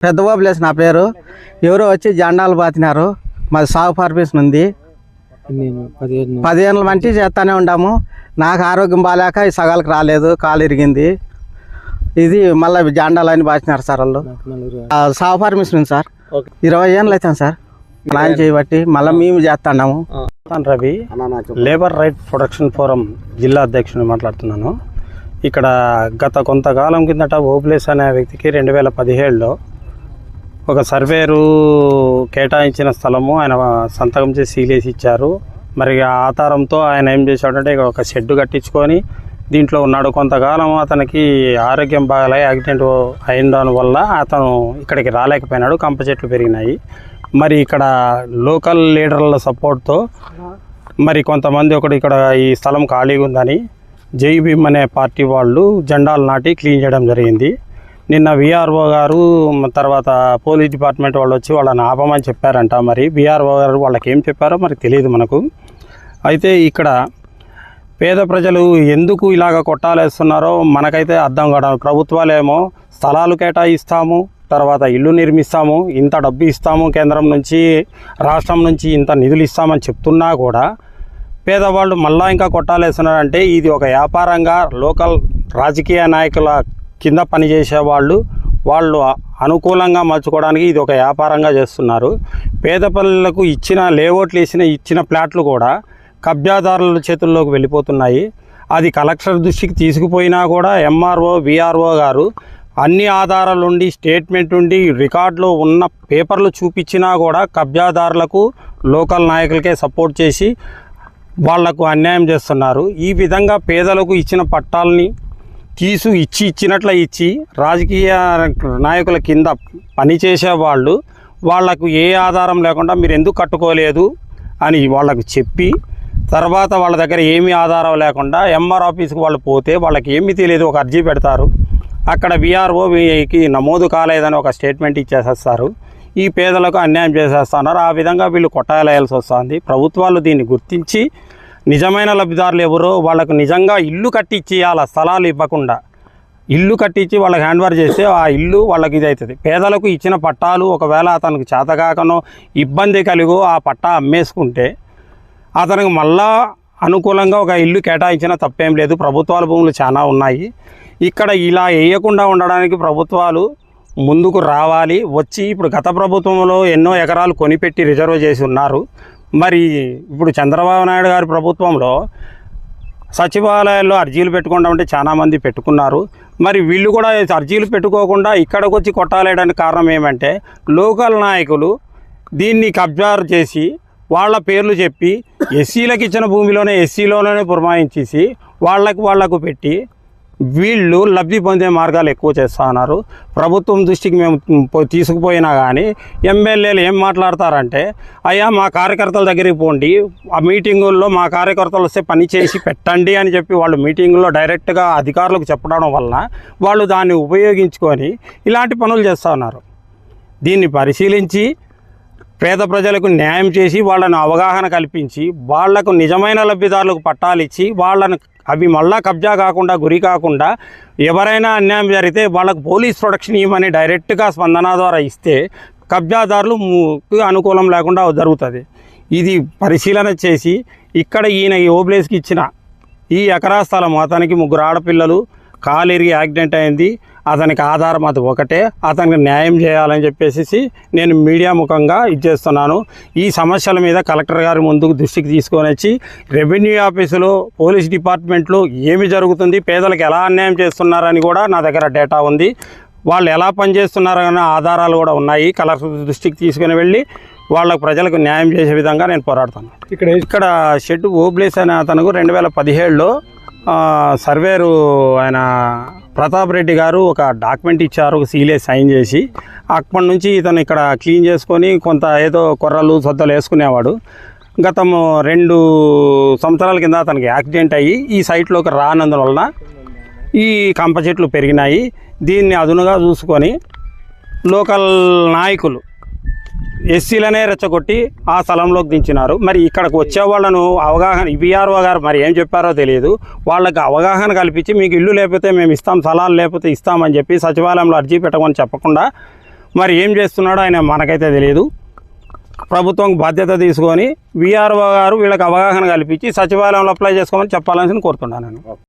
పెద్దబాబు లేసి నా పేరు. ఎవరో వచ్చి జెండాలు బాతినారు. మాది సాగు పర్మిషన్ ఉంది. 10 ఏళ్ళ వంటి చేస్తానే ఉన్నాము. నాకు ఆరోగ్యం బాగాలేక ఈ సగాలకు రాలేదు, కాలు ఇరిగింది. ఇది మళ్ళీ జెండాలు అని బాతినారు సార్ వాళ్ళు. సాగు పర్మిషన్ ఉంది సార్. 20 ఏళ్ళు అవుతాను సార్ ప్లాన్ చేయబట్టి. మళ్ళీ మేము చేస్తున్నాము. Ravi, labour right production forum జిల్లా అధ్యక్షుని మాట్లాడుతున్నాను. ఇక్కడ గత కొంతకాలం కిందట ఓబ్లేస్ అనే వ్యక్తికి 2017లో ఒక సర్వేరు కేటాయించిన స్థలము ఆయన సంతకం చేసి సీలేసి ఇచ్చారు. మరి ఆ ఆధారంతో ఆయన ఏం చేశాడంటే ఒక షెడ్ కట్టించుకొని దీంట్లో ఉన్నాడు. కొంతకాలం అతనికి ఆరోగ్యం బాగాలే, యాక్సిడెంట్ అయిన దానివల్ల అతను ఇక్కడికి రాలేకపోయినాడు. కంప చెట్లు పెరిగినాయి. మరి ఇక్కడ లోకల్ లీడర్ల సపోర్ట్తో మరి కొంతమంది ఇక్కడ ఈ స్థలం ఖాళీగా ఉందని జై భీమ్ అనే పార్టీ వాళ్ళు జెండాలు నాటి క్లీన్ చేయడం జరిగింది. నిన్న విఆర్ఓ గారు తర్వాత పోలీస్ డిపార్ట్మెంట్ వాళ్ళు వచ్చి వాళ్ళని ఆపమని చెప్పారంట. మరి విఆర్ఓ గారు వాళ్ళకి ఏం చెప్పారో మరి తెలియదు మనకు. అయితే ఇక్కడ పేద ప్రజలు ఎందుకు ఇలాగ కొట్టాలేస్తున్నారో మనకైతే అర్థం కావడం. ప్రభుత్వాలేమో స్థలాలు కేటాయిస్తాము, తర్వాత ఇల్లు నిర్మిస్తాము, ఇంత డబ్బు ఇస్తాము, కేంద్రం నుంచి రాష్ట్రం నుంచి ఇంత నిధులు ఇస్తామని చెప్తున్నా కూడా పేదవాళ్ళు మళ్ళా ఇంకా కొట్టాలేస్తున్నారంటే ఇది ఒక వ్యాపారంగా లోకల్ రాజకీయ నాయకుల కింద పనిచేసే వాళ్ళు అనుకూలంగా మలుచుకోవడానికి ఇది ఒక వ్యాపారంగా చేస్తున్నారు. పేద పిల్లలకు ఇచ్చిన లేఅవుట్లు ఇచ్చిన ప్లాట్లు కూడా కబ్జాదారుల చేతుల్లోకి వెళ్ళిపోతున్నాయి. అది కలెక్టర్ దృష్టికి తీసుకుపోయినా కూడా ఎంఆర్ఓ విఆర్ఓ గారు అన్ని ఆధారాలు ఉండి స్టేట్మెంట్ ఉండి రికార్డులో ఉన్న పేపర్లు చూపించినా కూడా కబ్జాదారులకు లోకల్ నాయకులకే సపోర్ట్ చేసి వాళ్లకు అన్యాయం చేస్తున్నారు. ఈ విధంగా పేదలకు ఇచ్చిన పట్టాలని ఇచ్చినట్ల ఇచ్చి రాజకీయ నాయకుల కింద పనిచేసే వాళ్లకు ఏ ఆధారం లేకుండా మీరు ఎందుకు కట్టుకోలేదు అని వాళ్ళకు చెప్పి తర్వాత వాళ్ళ దగ్గర ఏమీ ఆధారం లేకుండా ఎంఆర్ ఆఫీస్కి వాళ్ళు పోతే వాళ్ళకి ఏమీ తెలియదు, ఒక అర్జీ పెడతారు. అక్కడ విఆర్ఓకి నమోదు కాలేదని ఒక స్టేట్మెంట్ ఇచ్చేసేస్తారు. ఈ పేదలకు అన్యాయం చేసేస్తున్నారు. ఆ విధంగా వీళ్ళు కొట్టాలేయాల్సి వస్తుంది. ప్రభుత్వాలు దీన్ని గుర్తించి నిజమైన లబ్ధిదారులు ఎవరో వాళ్ళకు నిజంగా ఇల్లు కట్టించి ఇవ్వాలి, స్థలాలు ఇవ్వకుండా ఇల్లు కట్టించి వాళ్ళకి హ్యాండ్ ఓవర్ చేస్తే ఆ ఇల్లు వాళ్ళకి ఇది అవుతుంది. పేదలకు ఇచ్చిన పట్టాలు ఒకవేళ అతనికి చేతకాకనో ఇబ్బంది కలిగో ఆ పట్టా అమ్మేసుకుంటే అతనికి మళ్ళా అనుకూలంగా ఒక ఇల్లు కేటాయించినా తప్పేం లేదు. ప్రభుత్వాల భూములు చాలా ఉన్నాయి. ఇక్కడ ఇలా వేయకుండా ఉండడానికి ప్రభుత్వాలు ముందుకు రావాలి. వచ్చి ఇప్పుడు గత ప్రభుత్వంలో ఎన్నో ఎకరాలు కొనిపెట్టి రిజర్వ్ చేసి ఉన్నారు. మరి ఇప్పుడు చంద్రబాబు నాయుడు గారి ప్రభుత్వంలో సచివాలయాల్లో అర్జీలు పెట్టుకుంటామంటే చాలామంది పెట్టుకున్నారు. మరి వీళ్ళు కూడా అర్జీలు పెట్టుకోకుండా ఇక్కడికి వచ్చి కొట్టాలేయడానికి కారణం ఏమంటే లోకల్ నాయకులు దీన్ని కబ్జా చేసి వాళ్ళ పేర్లు చెప్పి ఎస్సీలకు ఇచ్చిన భూమిలోనే ఎస్సీలోనే పురమాయించేసి వాళ్లకు పెట్టి వీళ్ళు లబ్ధి పొందే మార్గాలు ఎక్కువ చేస్తూ ఉన్నారు. ప్రభుత్వం దృష్టికి మేము తీసుకుపోయినా కానీ ఎమ్మెల్యేలు ఏం మాట్లాడతారంటే అయ్యా మా కార్యకర్తల దగ్గరికి పోండి, ఆ మీటింగుల్లో మా కార్యకర్తలు వస్తే పని చేసి పెట్టండి అని చెప్పి వాళ్ళు మీటింగుల్లో డైరెక్ట్గా అధికారులకు చెప్పడం వలన వాళ్ళు దాన్ని ఉపయోగించుకొని ఇలాంటి పనులు చేస్తూ ఉన్నారు. దీన్ని పరిశీలించి పేద ప్రజలకు న్యాయం చేసి వాళ్ళను అవగాహన కల్పించి వాళ్లకు నిజమైన లబ్ధిదారులకు పట్టాలు ఇచ్చి వాళ్ళను అవి మళ్ళా కబ్జా కాకుండా గురి కాకుండా ఎవరైనా అన్యాయం జరిగితే వాళ్ళకు పోలీస్ ప్రొటెక్షన్ ఇవ్వమని డైరెక్ట్గా స్పందన ద్వారా ఇస్తే కబ్జాదారులకు అనుకూలం లేకుండా జరుగుతుంది. ఇది పరిశీలన చేసి ఇక్కడ ఈయన ఓబ్లేస్కి ఇచ్చిన ఈ ఎకరా స్థలం అతనికి 3 ఆడపిల్లలు కాలిరిగి యాక్సిడెంట్ అయింది. అతనికి ఆధారం అది ఒకటే, అతనికి న్యాయం చేయాలని చెప్పేసి నేను మీడియా ముఖంగా ఇచ్చేస్తున్నాను. ఈ సమస్యల మీద కలెక్టర్ గారి ముందుకు దృష్టికి తీసుకొని వచ్చి రెవెన్యూ ఆఫీసులో పోలీస్ డిపార్ట్మెంట్లో ఏమి జరుగుతుంది, పేదలకు ఎలా అన్యాయం చేస్తున్నారని కూడా నా దగ్గర డేటా ఉంది. వాళ్ళు ఎలా పనిచేస్తున్నారనే ఆధారాలు కూడా ఉన్నాయి. కలెక్టర్ దృష్టికి తీసుకుని వెళ్ళి వాళ్ళకు ప్రజలకు న్యాయం చేసే విధంగా నేను పోరాడుతాను. ఇక్కడ షెడ్ ఓబ్లేస్ అనే అతను 2017లో సర్వేరు ఆయన ప్రతాప్ రెడ్డి గారు ఒక డాక్యుమెంట్ ఇచ్చారు, ఒక సీలే సైన్ చేసి. అప్పటి నుంచి ఇతను ఇక్కడ క్లీన్ చేసుకొని కొంత ఏదో కొర్రలు సొద్దలు వేసుకునేవాడు. గతం 2 సంవత్సరాల కింద అతనికి యాక్సిడెంట్ అయ్యి ఈ సైట్లోకి రానందువలన ఈ కంప చెట్లు పెరిగినాయి. దీన్ని అదునుగా చూసుకొని లోకల్ నాయకులు ఎస్సీలనే రెచ్చగొట్టి ఆ స్థలంలోకి దించినారు. మరి ఇక్కడికి వచ్చే వాళ్ళను అవగాహన విఆర్ఓ గారు మరి ఏం చెప్పారో తెలియదు. వాళ్ళకి అవగాహన కల్పించి మీకు ఇల్లు లేకపోతే మేము ఇస్తాం, స్థలాలు లేకపోతే ఇస్తామని చెప్పి సచివాలయంలో అర్జీ పెట్టమని చెప్పకుండా మరి ఏం చేస్తున్నాడో ఆయన మనకైతే తెలియదు. ప్రభుత్వం బాధ్యత తీసుకొని వీఆర్ఓ గారు వీళ్ళకి అవగాహన కల్పించి సచివాలయంలో అప్లై చేసుకోమని చెప్పాలని కోరుతున్నాను నేను.